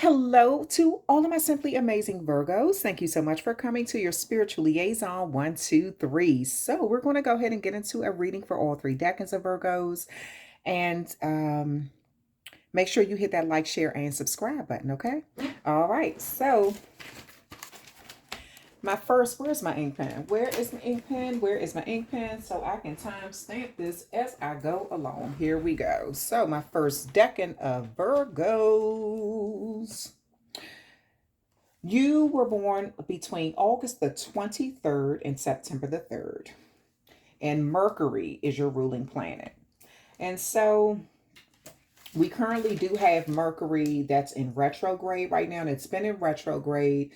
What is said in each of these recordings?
Hello to all of my simply amazing Virgos. Thank you so much for coming to your spiritual liaison 1, 2, 3. So we're going to go ahead and get into a reading for all three decans of Virgos. And make sure you hit that like, share, and subscribe button, okay? All right. So where's my ink pen? Where is my ink pen? Where is my ink pen? So I can time stamp this as I go along. Here we go. So my first decan of Virgos. You were born between August the 23rd and September the 3rd. And Mercury is your ruling planet. And so we currently do have Mercury that's in retrograde right now. And it's been in retrograde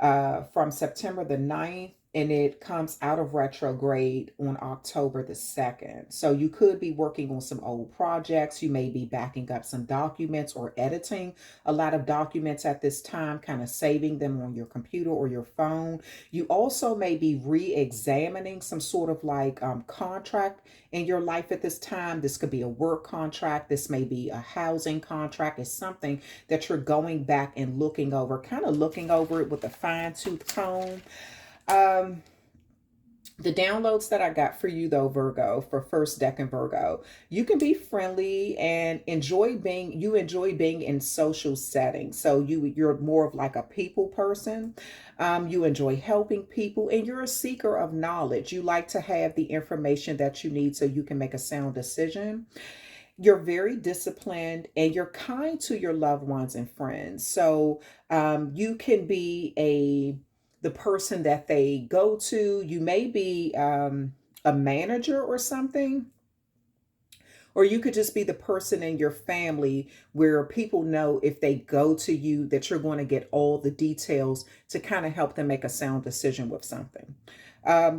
from September the 9th, and it comes out of retrograde on October the 2nd. So you could be working on some old projects. You may be backing up some documents or editing a lot of documents at this time, kind of saving them on your computer or your phone. You also may be re-examining some sort of like contract in your life at this time. This could be a work contract. This may be a housing contract. It's something that you're going back and looking over, kind of looking over it with a fine-tooth comb. The downloads that I got for you though, Virgo, for first decan Virgo, you can be friendly and enjoy being in social settings. So you're more of like a people person. You enjoy helping people, and you're a seeker of knowledge. You like to have the information that you need so you can make a sound decision. You're very disciplined, and you're kind to your loved ones and friends. So you can be the person that they go to. You may be a manager or something, or you could just be the person in your family where people know if they go to you that you're going to get all the details to kind of help them make a sound decision with something.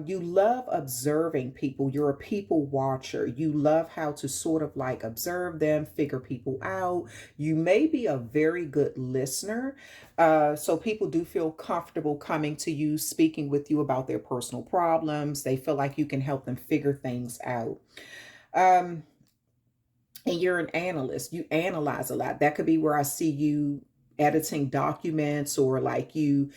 You love observing people. You're a people watcher. You love how to sort of like observe them, figure people out. You may be a very good listener. So people do feel comfortable coming to you, speaking with you about their personal problems. They feel like you can help them figure things out. And you're an analyst. You analyze a lot. That could be where I see you editing documents, or like you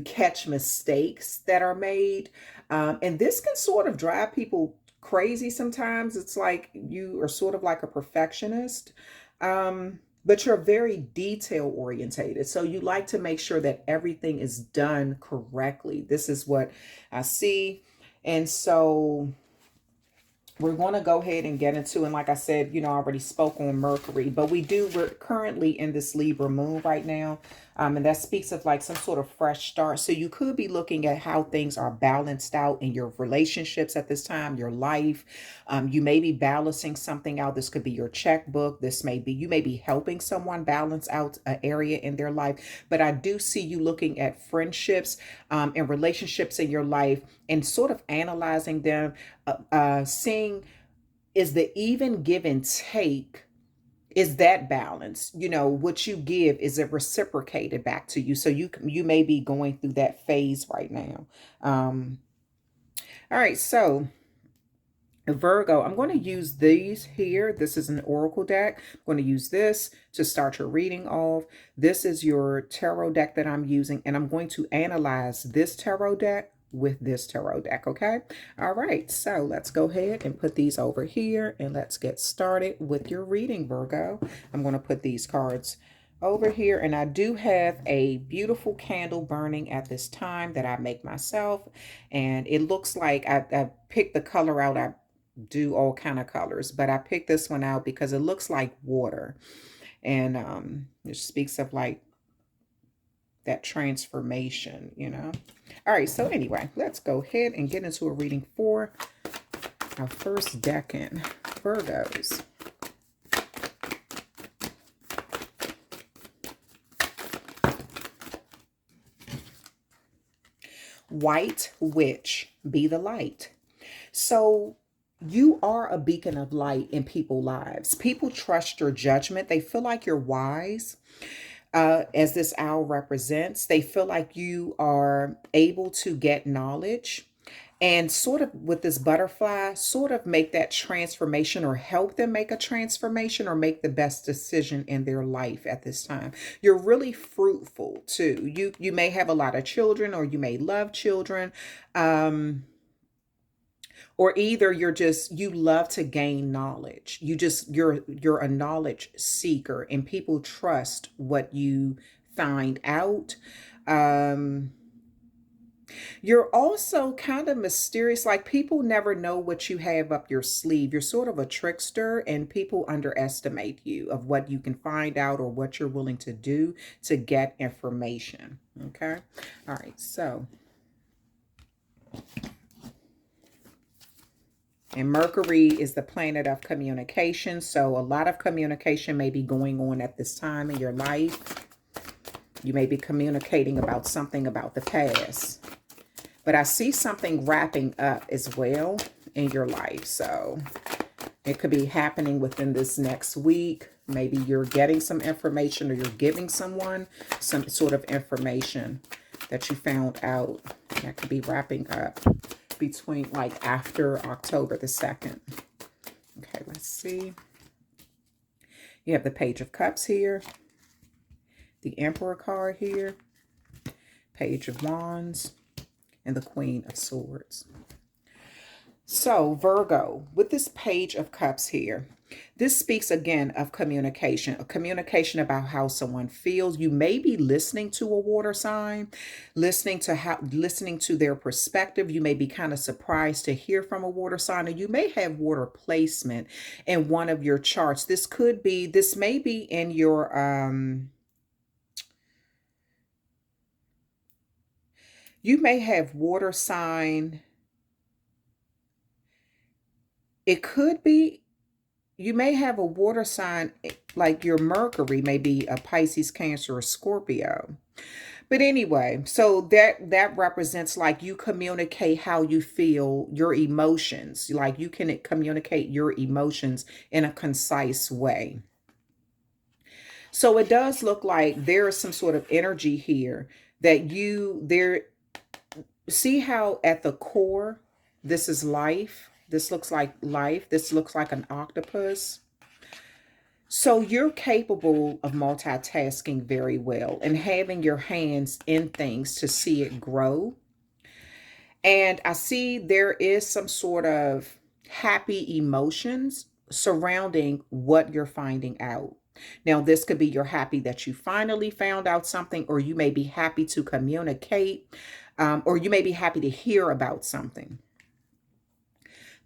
catch mistakes that are made. And this can sort of drive people crazy sometimes. It's like you are sort of like a perfectionist, but you're very detail orientated. So you like to make sure that everything is done correctly. This is what I see. And so we're going to go ahead and get into, and like I said, I already spoke on Mercury, but we're currently in this Libra moon right now. And that speaks of like some sort of fresh start. So you could be looking at how things are balanced out in your relationships at this time, your life. You may be balancing something out. This could be your checkbook. You may be helping someone balance out an area in their life. But I do see you looking at friendships and relationships in your life and sort of analyzing them, seeing, is the even give and take, is that balance? What you give, is it reciprocated back to you? So you may be going through that phase right now. All right, so Virgo, I'm going to use these here. This is an oracle deck. I'm going to use this to start your reading off. This is your tarot deck that I'm using, and I'm going to analyze this tarot deck with this tarot deck, okay? All right, so let's go ahead and put these over here, and let's get started with your reading, Virgo. I'm going to put these cards over here, and I do have a beautiful candle burning at this time that I make myself, and it looks like I picked the color out. I do all kind of colors, but I picked this one out because it looks like water, and it speaks of like that transformation, All right, so anyway, let's go ahead and get into a reading for our first decan Virgos. White Witch, be the light. So you are a beacon of light in people's lives. People trust your judgment. They feel like you're wise. As this owl represents, they feel like you are able to get knowledge, And sort of with this butterfly, sort of make that transformation or help them make a transformation or make the best decision in their life at this time. You're really fruitful too. You may have a lot of children, or you may love children. Or either you love to gain knowledge. You're a knowledge seeker, and people trust what you find out. Um you're also kind of mysterious, like people never know what you have up your sleeve. You're sort of a trickster, and people underestimate you of what you can find out or what you're willing to do to get information. Okay. All right. So, and Mercury is the planet of communication. So a lot of communication may be going on at this time in your life. You may be communicating about something about the past. But I see something wrapping up as well in your life. So it could be happening within this next week. Maybe you're getting some information, or you're giving someone some sort of information that you found out. That could be wrapping up between like after October the 2nd. Okay, let's see. You have the Page of Cups here. The Emperor card here. Page of Wands. And the Queen of Swords. So Virgo, with this Page of Cups here, this speaks again of communication, a communication about how someone feels. You may be listening to a water sign, listening to their perspective. You may be kind of surprised to hear from a water sign, or you may have water placement in one of your charts. This may be in your you may have water sign. It could be, you may have a water sign, like your Mercury may be a Pisces, Cancer, or Scorpio. But anyway, so that represents like you communicate how you feel, your emotions. Like you can communicate your emotions in a concise way. So it does look like there is some sort of energy here that see how at the core, this is life. This looks like life. This looks like an octopus. So you're capable of multitasking very well and having your hands in things to see it grow. And I see there is some sort of happy emotions surrounding what you're finding out. Now, this could be you're happy that you finally found out something, or you may be happy to communicate, or you may be happy to hear about something.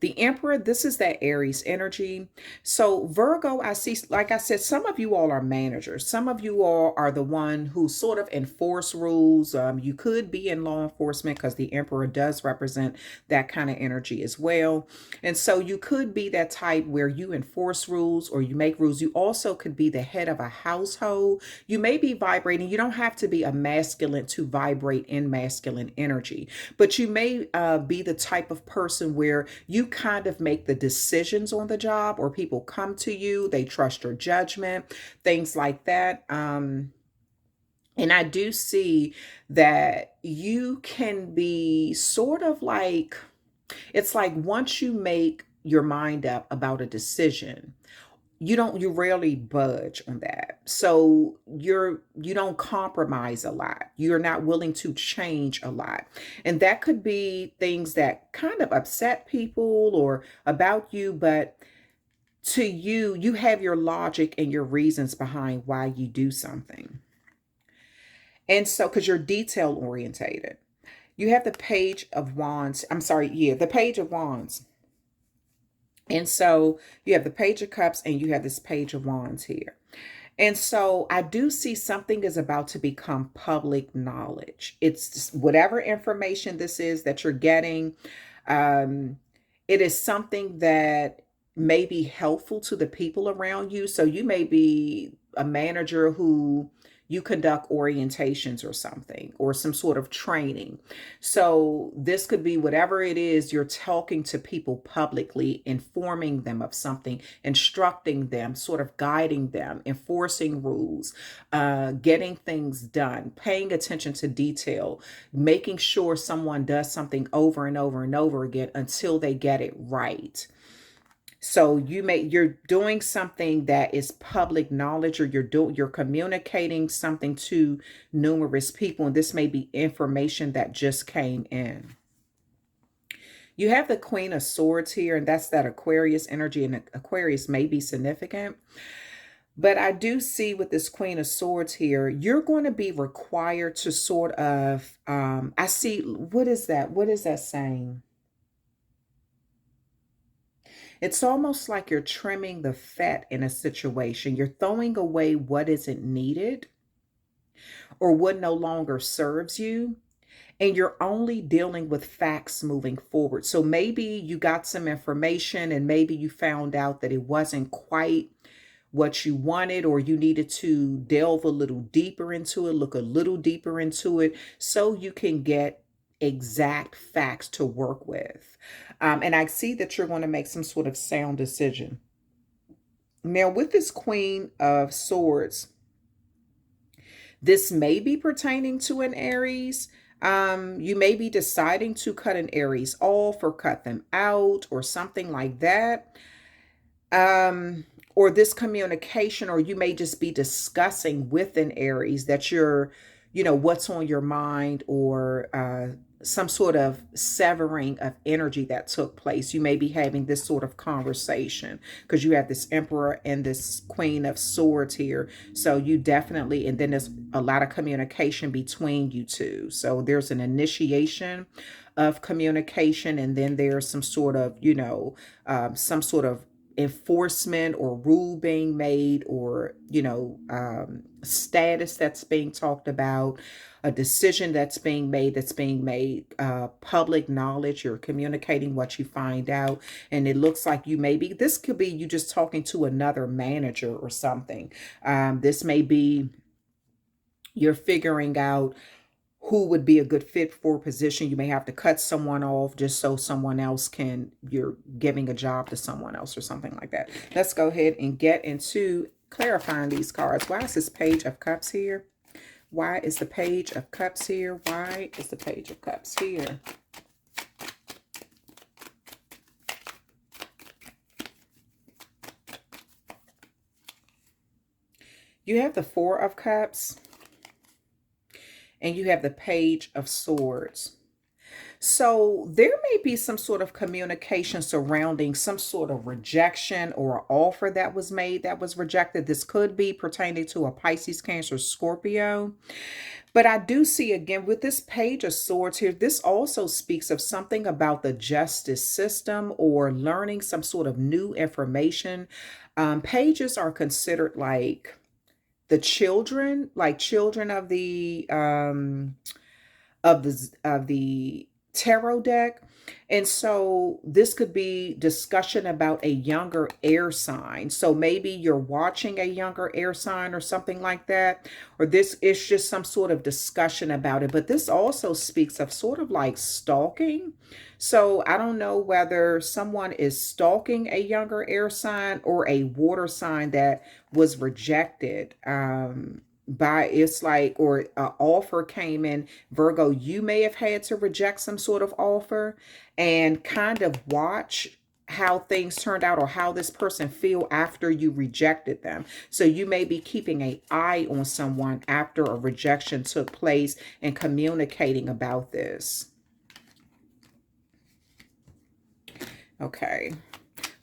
The Emperor, this is that Aries energy. So Virgo, I see, like I said, some of you all are managers. Some of you all are the one who sort of enforce rules. You could be in law enforcement, because the Emperor does represent that kind of energy as well. And so you could be that type where you enforce rules or you make rules. You also could be the head of a household. You may be vibrating. You don't have to be a masculine to vibrate in masculine energy, but you may be the type of person where you kind of make the decisions on the job, or people come to you, they trust your judgment, things like that. And I do see that you can be sort of like, it's like once you make your mind up about a decision, you rarely budge on that. So you don't compromise a lot. You're not willing to change a lot. And that could be things that kind of upset people or about you, but to you, you have your logic and your reasons behind why you do something. And so, because you're detail orientated, you have the Page of Wands. I'm sorry, yeah, the Page of Wands. And so you have the Page of Cups and you have this Page of Wands here. And so I do see something is about to become public knowledge. It's whatever information this is that you're getting. It is something that may be helpful to the people around you. So you may be a manager who you conduct orientations or something, or some sort of training. So this could be whatever it is, you're talking to people publicly, informing them of something, instructing them, sort of guiding them, enforcing rules, getting things done, paying attention to detail, making sure someone does something over and over and over again until they get it right. So you're doing something that is public knowledge, or you're communicating something to numerous people, and this may be information that just came in. You have the Queen of Swords here, and that's that Aquarius energy, and Aquarius may be significant. But I do see with this Queen of Swords here, you're going to be required to sort of, I see, what is that? What is that saying? It's almost like you're trimming the fat in a situation. You're throwing away what isn't needed or what no longer serves you. And you're only dealing with facts moving forward. So maybe you got some information and maybe you found out that it wasn't quite what you wanted, or you needed to delve a little deeper into it, look a little deeper into it, so you can get exact facts to work with. And I see that you're going to make some sort of sound decision. Now, with this Queen of Swords, this may be pertaining to an Aries. You may be deciding to cut an Aries off or cut them out or something like that. Or this communication, or you may just be discussing with an Aries that you're, what's on your mind, or some sort of severing of energy that took place. You may be having this sort of conversation because you have this Emperor and this Queen of Swords here. So you definitely, and then there's a lot of communication between you two. So there's an initiation of communication, and then there's some sort of, some sort of enforcement or rule being made, or status that's being talked about, a decision that's being made, public knowledge. You're communicating what you find out, and it looks like this could be you just talking to another manager or something. This may be you're figuring out who would be a good fit for a position. You may have to cut someone off just so someone else you're giving a job to someone else or something like that. Let's go ahead and get into clarifying these cards. Why is this Page of Cups here? Why is the Page of Cups here? Why is the Page of Cups here? You have the Four of Cups. And you have the Page of Swords. So there may be some sort of communication surrounding some sort of rejection or an offer that was made that was rejected. This could be pertaining to a Pisces, Cancer, Scorpio. But I do see, again, with this Page of Swords here, this also speaks of something about the justice system or learning some sort of new information. Pages are considered like the children, like children of the tarot deck. And so this could be discussion about a younger air sign. So maybe you're watching a younger air sign or something like that, or this is just some sort of discussion about it. But this also speaks of sort of like stalking. So I don't know whether someone is stalking a younger air sign or a water sign that was rejected or an offer came in. Virgo, you may have had to reject some sort of offer and kind of watch how things turned out or how this person feel after you rejected them. So you may be keeping an eye on someone after a rejection took place and communicating about this. Okay.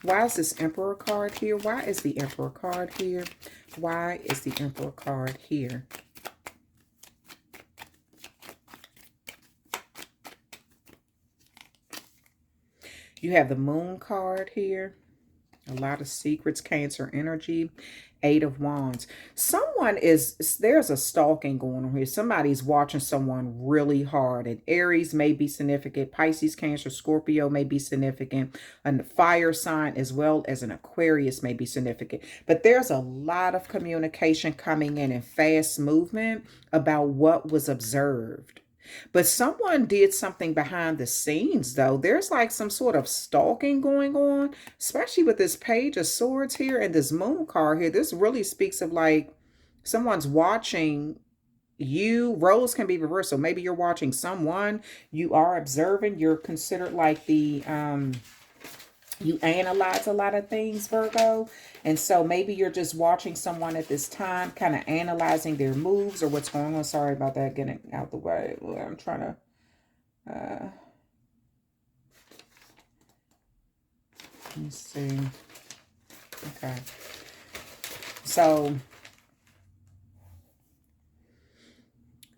Why is this Emperor card here? Why is the Emperor card here? Why is the Emperor card here? You have the Moon card here. A lot of secrets, Cancer energy. Eight of Wands. There's a stalking going on here. Somebody's watching someone really hard. And Aries may be significant. Pisces, Cancer, Scorpio may be significant. A fire sign as well as an Aquarius may be significant. But there's a lot of communication coming in and fast movement about what was observed. But someone did something behind the scenes, though. There's like some sort of stalking going on, especially with this Page of Swords here and this Moon card here. This really speaks of like someone's watching you. Roles can be reversed. So maybe you're watching someone, you are observing, you're considered like you analyze a lot of things, Virgo. And so maybe you're just watching someone at this time, kind of analyzing their moves or what's going on. Sorry about that, getting out the way. I'm trying to... let me see. Okay. So...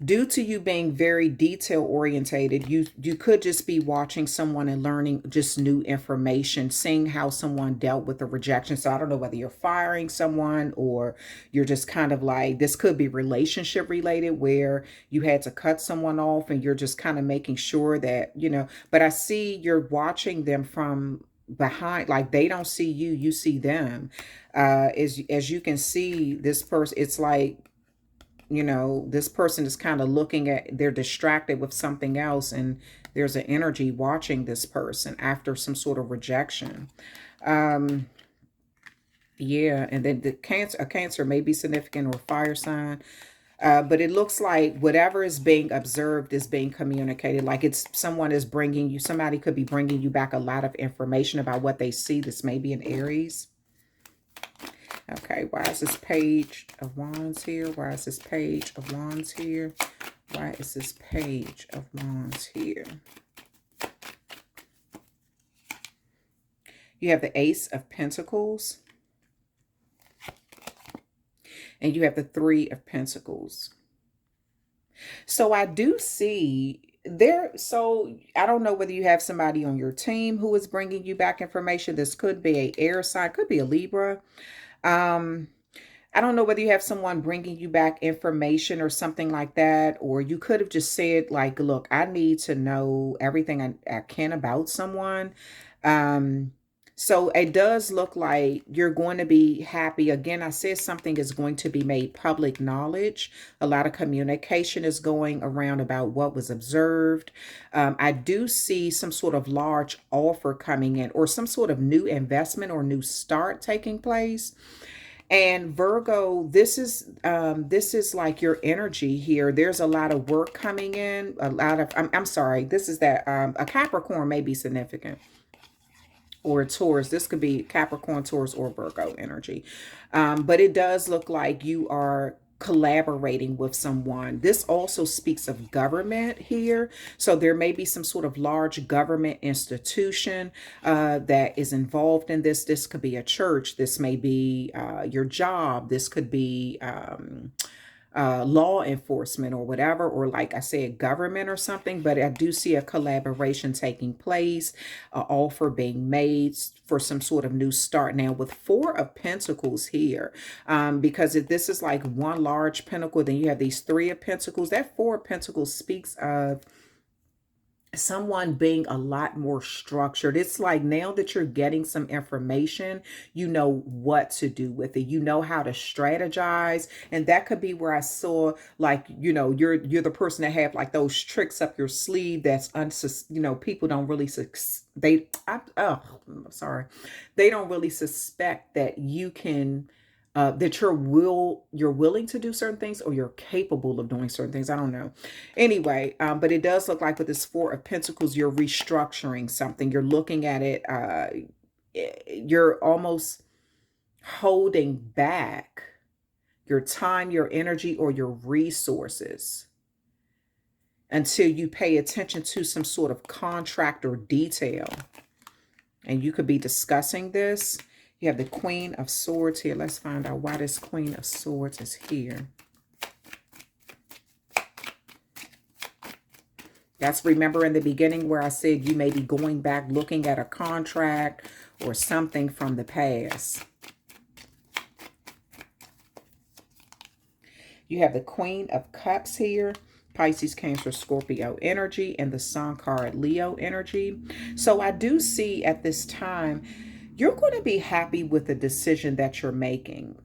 due to you being very detail orientated, you could just be watching someone and learning just new information, seeing how someone dealt with the rejection. So I don't know whether you're firing someone or you're just kind of like, this could be relationship related where you had to cut someone off and you're just kind of making sure that, you know, but I see you're watching them from behind, like they don't see you, you see them. As you can see, this person, it's like, you know, this person is kind of looking at, they're distracted with something else, and there's an energy watching this person after some sort of rejection. Yeah, and then a Cancer may be significant or fire sign. But it looks like whatever is being observed is being communicated. Like it's someone is bringing you, somebody could be bringing you back a lot of information about what they see. This may be an Aries. Okay, why is this Page of Wands here? Why is this Page of Wands here? Why is this Page of Wands here? You have the Ace of Pentacles. And you have the Three of Pentacles. So I do see there, so I don't know whether you have somebody on your team who is bringing you back information. This could be a air sign, could be a Libra. I don't know whether you have someone bringing you back information or something like that, or you could have just said like, look, I need to know everything I can about someone. So it does look like you're going to be happy. Again, I said something is going to be made public knowledge. A lot of communication is going around about what was observed. I do see some sort of large offer coming in or some sort of new investment or new start taking place. And Virgo, this is like your energy here. There's a lot of work coming in, a lot of, I'm sorry, this is that, a Capricorn may be significant. Or a Taurus. This could be Capricorn, Taurus, or Virgo energy. But it does look like you are collaborating with someone. This also speaks of government here. So there may be some sort of large government institution that is involved in this. This could be a church. This may be your job. This could be law enforcement or whatever, or like I said, government or something. But I do see a collaboration taking place, an offer being made for some sort of new start. Now with Four of Pentacles here, because this is like one large pentacle, then you have these Three of Pentacles. That Four of Pentacles speaks of someone being a lot more structured. It's like now that you're getting some information, you know what to do with it. You know how to strategize. And that could be where I saw like, you know, you're the person that have like those tricks up your sleeve that's you know, people don't really they don't really suspect that you can that you're willing to do certain things, or you're capable of doing certain things. I don't know. Anyway, but it does look like with this Four of Pentacles, you're restructuring something. You're looking at it. You're almost holding back your time, your energy, or your resources until you pay attention to some sort of contract or detail. And you could be discussing this. You have the Queen of Swords here. Let's find out why this Queen of Swords is here. That's, remember in the beginning where I said you may be going back looking at a contract or something from the past. You have the Queen of Cups here. Pisces, Cancer, Scorpio energy, and the Sun card, Leo energy. So I do see at this time, you're going to be happy with the decision that you're making.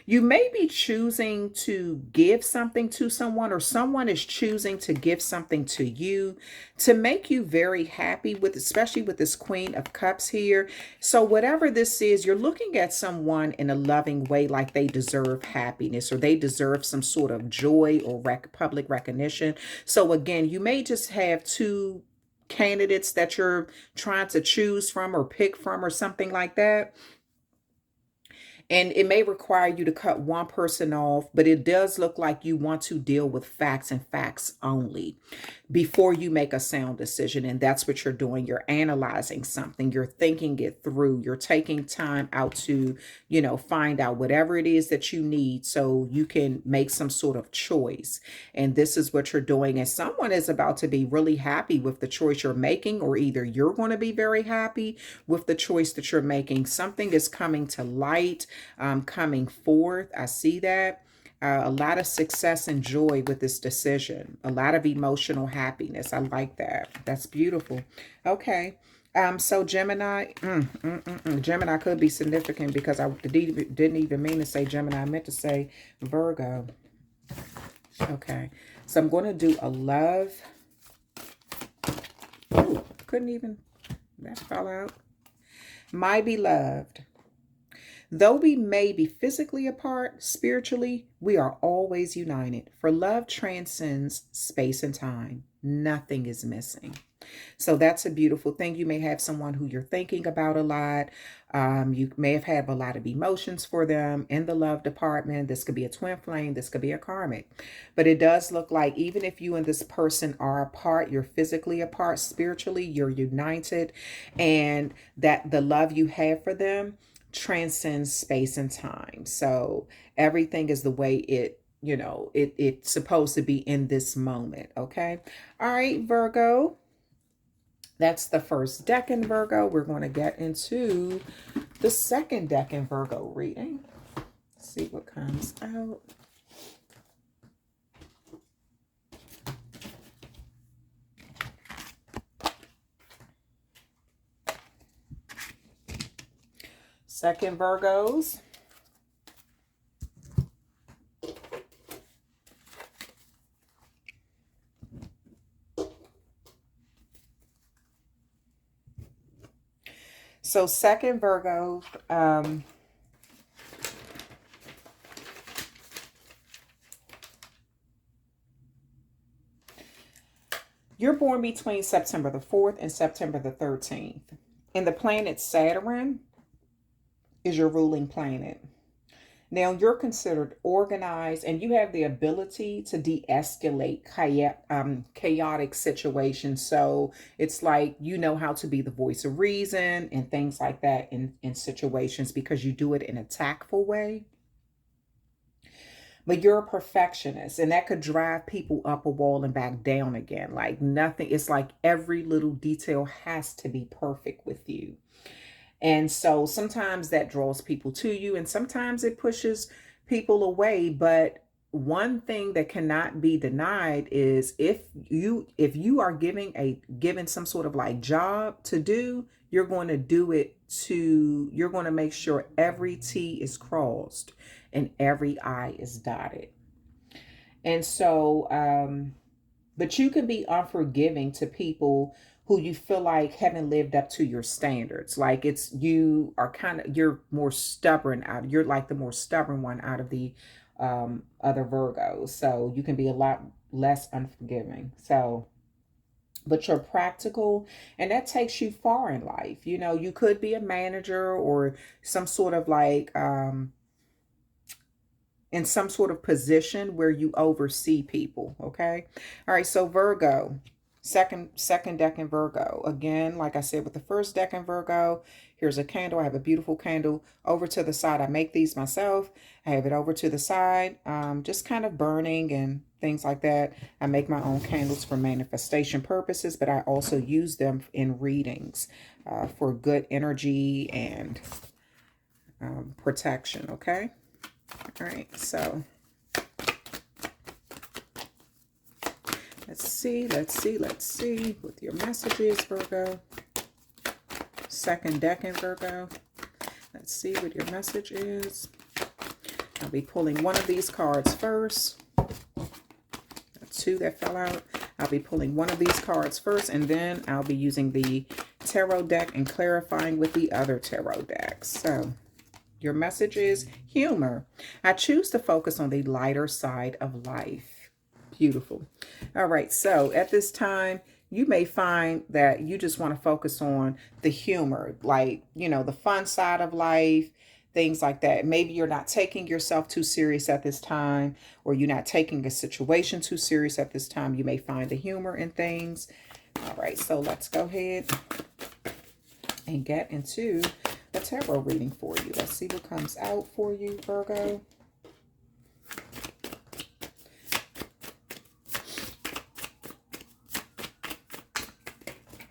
You may be choosing to give something to someone, or someone is choosing to give something to you to make you very happy with, especially with this Queen of Cups here. So whatever this is, you're looking at someone in a loving way, like they deserve happiness or they deserve some sort of joy or public recognition. So again, you may just have two candidates that you're trying to choose from or pick from or something like that. And it may require you to cut one person off, but it does look like you want to deal with facts and facts only before you make a sound decision. And that's what you're doing. You're analyzing something. You're thinking it through. You're taking time out to, find out whatever it is that you need so you can make some sort of choice. And this is what you're doing. And someone is about to be really happy with the choice you're making, or either you're going to be very happy with the choice that you're making. Something is coming to light, coming forth. I see that. A lot of success and joy with this decision. A lot of emotional happiness. I like that. That's beautiful. Okay. So Gemini, Gemini could be significant because I didn't even mean to say Gemini. I meant to say Virgo. Okay. So I'm going to do a love. Ooh, couldn't even, that fell out. My beloved. Though we may be physically apart, spiritually, we are always united. For love transcends space and time. Nothing is missing. So that's a beautiful thing. You may have someone who you're thinking about a lot. You may have had a lot of emotions for them in the love department. This could be a twin flame. This could be a karmic. But it does look like even if you and this person are apart, you're physically apart, spiritually, you're united. And that the love you have for them transcends space and time. So everything is the way it's supposed to be in this moment. Okay. All right, Virgo. That's the first decan, Virgo. We're going to get into the second decan, Virgo reading. Let's see what comes out. Second, Virgos. So second, Virgo, you're born between September the 4th and September the 13th. And the planet Saturn is your ruling planet. Now, you're considered organized and you have the ability to de-escalate chaotic situations. So it's like you know how to be the voice of reason and things like that in situations because you do it in a tactful way. But you're a perfectionist, and that could drive people up a wall and back down again. Like nothing, it's like every little detail has to be perfect with you. And so sometimes that draws people to you and sometimes it pushes people away. But one thing that cannot be denied is if you are given some sort of like job to do, you're going to do it you're going to make sure every T is crossed and every I is dotted. And so, but you can be unforgiving to people who you feel like haven't lived up to your standards. Like you're more stubborn you're like the more stubborn one out of the other Virgos. So you can be a lot less unforgiving. So, but you're practical and that takes you far in life. You could be a manager or some sort of like, in some sort of position where you oversee people. Okay. All right. So Virgo, second decan Virgo. Again, like I said, with the first decan Virgo, here's a candle. I have a beautiful candle over to the side. I make these myself. I have it over to the side, just kind of burning and things like that. I make my own candles for manifestation purposes, but I also use them in readings for good energy and protection, okay? All right, so let's see what your message is, Virgo. Second decan, Virgo. Let's see what your message is. I'll be pulling one of these cards first. Two that fell out. I'll be pulling one of these cards first, and then I'll be using the tarot deck and clarifying with the other tarot decks. So your message is humor. I choose to focus on the lighter side of life. Beautiful. All right, so at this time, you may find that you just want to focus on the humor, like, you know, the fun side of life, things like that. Maybe you're not taking yourself too serious at this time, or you're not taking a situation too serious at this time. You may find the humor in things. All right, so let's go ahead and get into a tarot reading for you. Let's see what comes out for you, Virgo.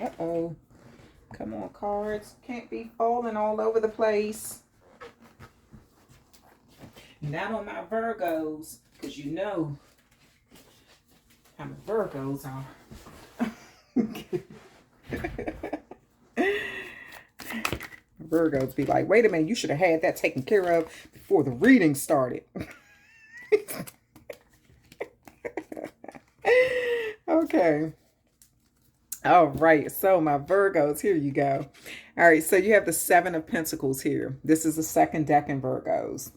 Uh-oh. Come on, cards. Can't be falling all over the place. Not on my Virgos, because you know how my Virgos are. Virgos be like, wait a minute, you should have had that taken care of before the reading started. Okay. All right, so my Virgos, here you go. All right, so you have the Seven of Pentacles here. This is the second decan, Virgos.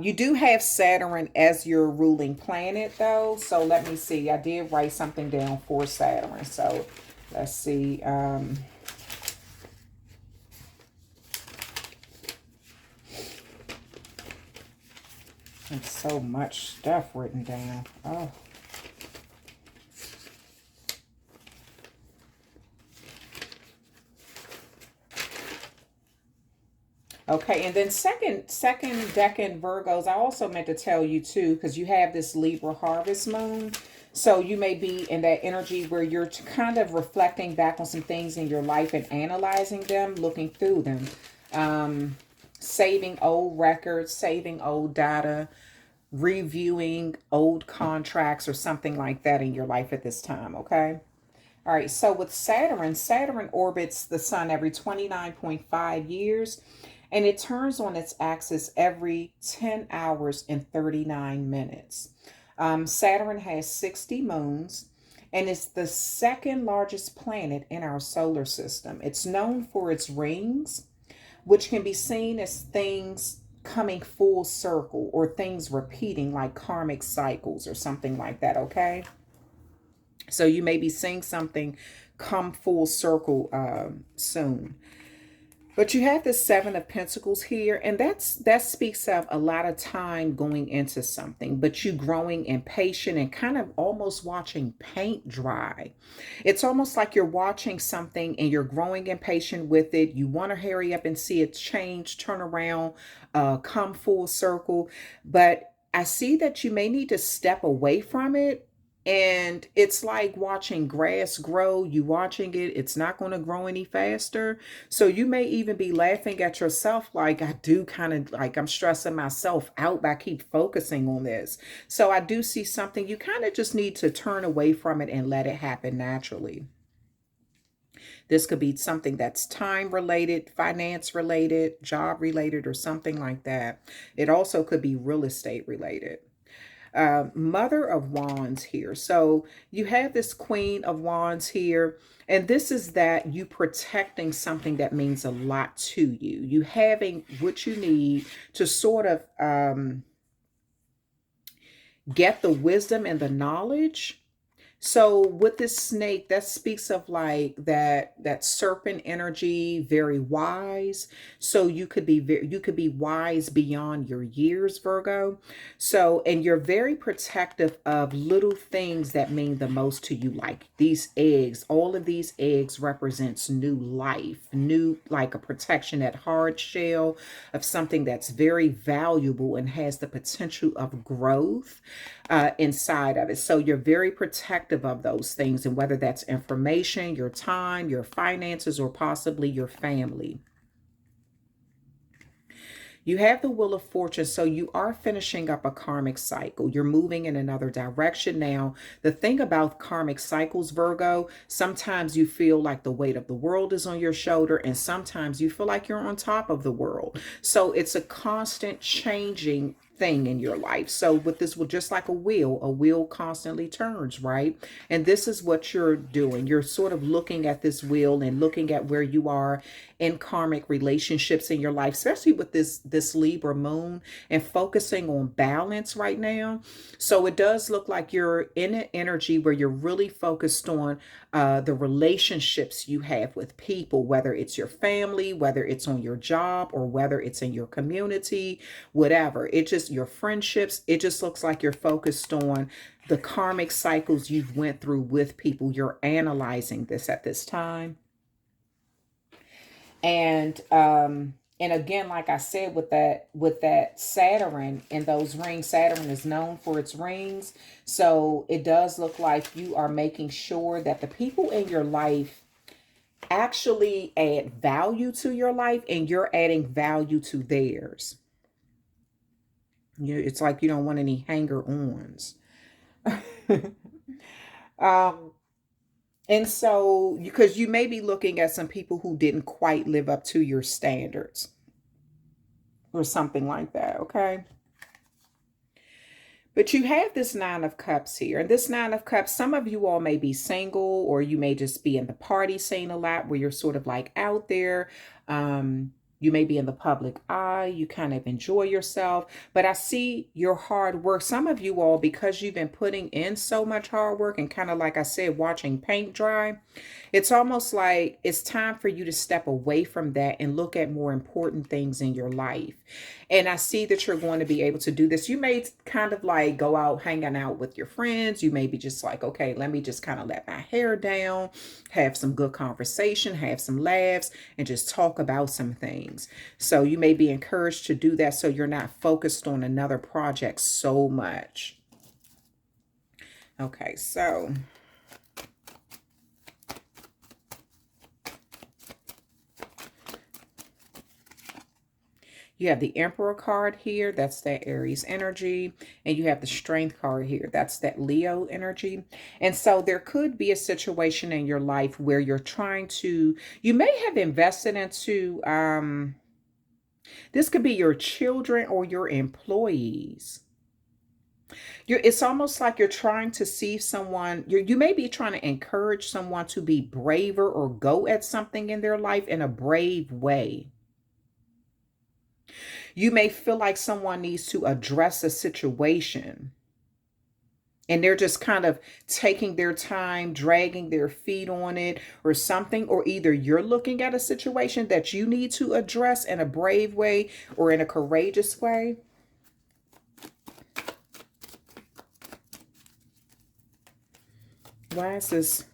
You do have Saturn as your ruling planet, though. So let me see. I did write something down for Saturn. So let's see. There's so much stuff written down. Oh. Okay, and then second decan Virgos, I also meant to tell you too, because you have this Libra harvest moon. So you may be in that energy where you're kind of reflecting back on some things in your life and analyzing them, looking through them. Saving old records, saving old data, reviewing old contracts or something like that in your life at this time, okay? All right, so with Saturn, Saturn orbits the sun every 29.5 years, and it turns on its axis every 10 hours and 39 minutes. Saturn has 60 moons, and it's the second largest planet in our solar system. It's known for its rings, which can be seen as things coming full circle or things repeating, like karmic cycles or something like that, okay? So you may be seeing something come full circle soon. But you have the Seven of Pentacles here, and that speaks of a lot of time going into something, but you growing impatient and kind of almost watching paint dry. It's almost like you're watching something and you're growing impatient with it. You want to hurry up and see it change, turn around, come full circle. But I see that you may need to step away from it. And it's like watching grass grow. You watching it, it's not going to grow any faster. So you may even be laughing at yourself, like, I do kind of like, I'm stressing myself out by keep focusing on this. So I do see something, you kind of just need to turn away from it and let it happen naturally. This could be something that's time related, finance related, job related, or something like that. It also could be real estate related. Mother of Wands here. So you have this Queen of Wands here, and this is that you protecting something that means a lot to you. You having what you need to sort of get the wisdom and the knowledge So with this snake, that speaks of like that serpent energy, very wise. So you could be wise beyond your years, Virgo. So, and you're very protective of little things that mean the most to you, like these eggs. All of these eggs represents new life, new, like a protection, that hard shell of something that's very valuable and has the potential of growth inside of it. So you're very protective of those things, and whether that's information, your time, your finances, or possibly your family. You have the Wheel of Fortune, so you are finishing up a karmic cycle. You're moving in another direction now. The thing about karmic cycles, Virgo, sometimes you feel like the weight of the world is on your shoulder, and sometimes you feel like you're on top of the world. So it's a constant changing thing in your life. So with this, just like a wheel constantly turns, right? And this is what you're doing. You're sort of looking at this wheel and looking at where you are in karmic relationships in your life, especially with this Libra moon, and focusing on balance right now. So it does look like you're in an energy where you're really focused on the relationships you have with people, whether it's your family, whether it's on your job, or whether it's in your community, whatever. It just, your friendships, it just looks like you're focused on the karmic cycles you've went through with people. You're analyzing this at this time. And again, like I said, with that Saturn and those rings, Saturn is known for its rings. So it does look like you are making sure that the people in your life actually add value to your life, and you're adding value to theirs. It's like you don't want any hanger-ons. um, and so, because you may be looking at some people who didn't quite live up to your standards or something like that, okay? But you have this Nine of Cups here. And this Nine of Cups, some of you all may be single, or you may just be in the party scene a lot, where you're sort of like out there. You may be in the public eye. You kind of enjoy yourself. But I see your hard work. Some of you all, because you've been putting in so much hard work and kind of, like I said, watching paint dry, it's almost like it's time for you to step away from that and look at more important things in your life. And I see that you're going to be able to do this. You may kind of like go out hanging out with your friends. You may be just like, okay, let me just kind of let my hair down, have some good conversation, have some laughs, and just talk about some things. So you may be encouraged to do that, so you're not focused on another project so much. Okay, so you have the Emperor card here. That's that Aries energy. And you have the Strength card here. That's that Leo energy. And so there could be a situation in your life where you're trying to, you may have invested into, this could be your children or your employees. It's almost like you're trying to see someone, you may be trying to encourage someone to be braver or go at something in their life in a brave way. You may feel like someone needs to address a situation, and they're just kind of taking their time, dragging their feet on it or something. Or either you're looking at a situation that you need to address in a brave way or in a courageous way. Why is this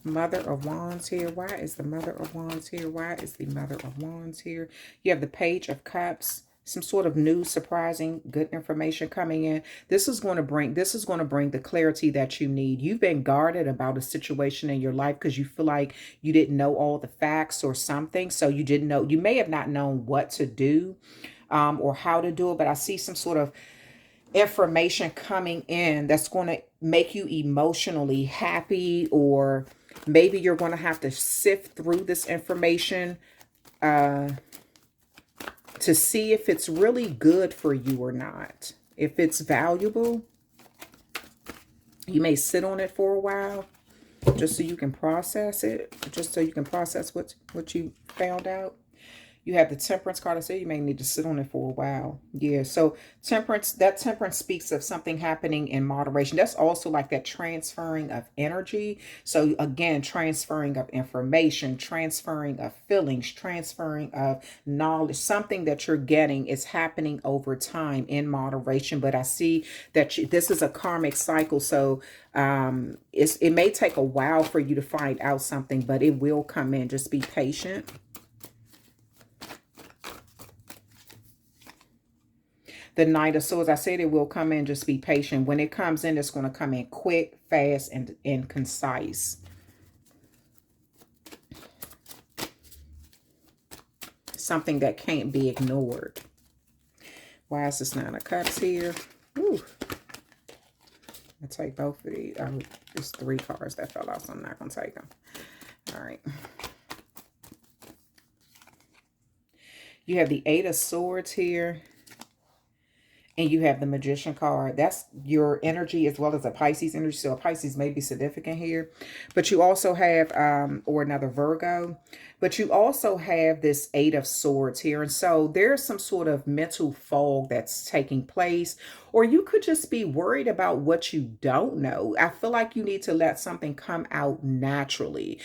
Mother of Wands here? Why is the Mother of Wands here? Why is the Mother of Wands here? You have the Page of Cups. Some sort of new, surprising, good information coming in. This is going to bring the clarity that you need. You've been guarded about a situation in your life because you feel like you didn't know all the facts or something. So you didn't know, you may have not known what to do or how to do it. But I see some sort of information coming in that's going to make you emotionally happy, or maybe you're going to have to sift through this information to see if it's really good for you or not. If it's valuable, you may sit on it for a while just so you can process it, just so you can process what you found out. You have the Temperance card. I say you may need to sit on it for a while. Yeah, so Temperance, that Temperance speaks of something happening in moderation. That's also like that transferring of energy. So again, transferring of information, transferring of feelings, transferring of knowledge. Something that you're getting is happening over time in moderation. But I see that this is a karmic cycle. So it may take a while for you to find out something, but it will come in. Just be patient. The Knight of Swords, I said it will come in, just be patient. When it comes in, it's going to come in quick, fast, and concise. Something that can't be ignored. Why is this Nine of Cups here? Ooh. I'll take both of these. There's 3 cards that fell out, so I'm not going to take them. All right. You have the 8 of Swords here. And you have the Magician card. That's your energy as well as a Pisces energy. So a Pisces may be significant here. But you also have, or another Virgo. But you also have this 8 of Swords here. And so there's some sort of mental fog that's taking place. Or you could just be worried about what you don't know. I feel like you need to let something come out naturally.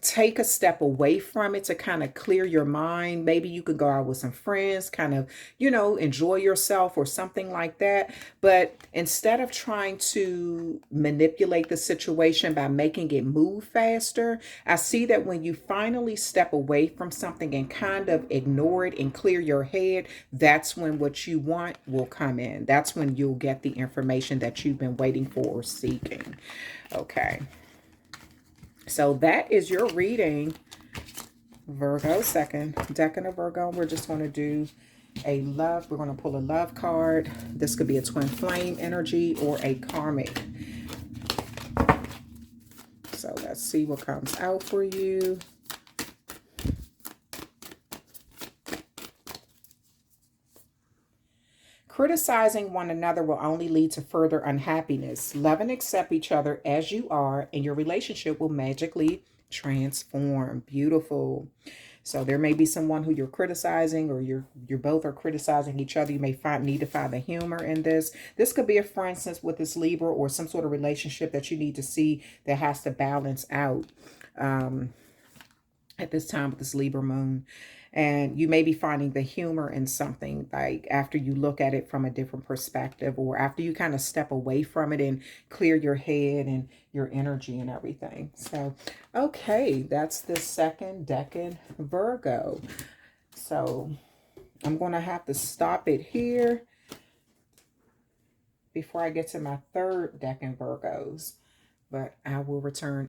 Take a step away from it to kind of clear your mind. Maybe you could go out with some friends, kind of, you know, enjoy yourself or something like that. But instead of trying to manipulate the situation by making it move faster, I see that when you finally step away from something and kind of ignore it and clear your head, that's when what you want will come in. That's when you'll get the information that you've been waiting for or seeking. Okay. So that is your reading, Virgo. Second decan of Virgo. We're just going to do a love. We're going to pull a love card. This could be a twin flame energy or a karmic. So let's see what comes out for you. Criticizing one another will only lead to further unhappiness. Love and accept each other as you are, and your relationship will magically transform. Beautiful. So there may be someone who you're criticizing, or you're both are criticizing each other. You may need to find the humor in this. This could be, for instance, with this Libra, or some sort of relationship that you need to see that has to balance out at this time with this Libra moon. And you may be finding the humor in something, like after you look at it from a different perspective, or after you kind of step away from it and clear your head and your energy and everything. So, okay, that's the second decan Virgo. So I'm going to have to stop it here before I get to my third decan Virgos, but I will return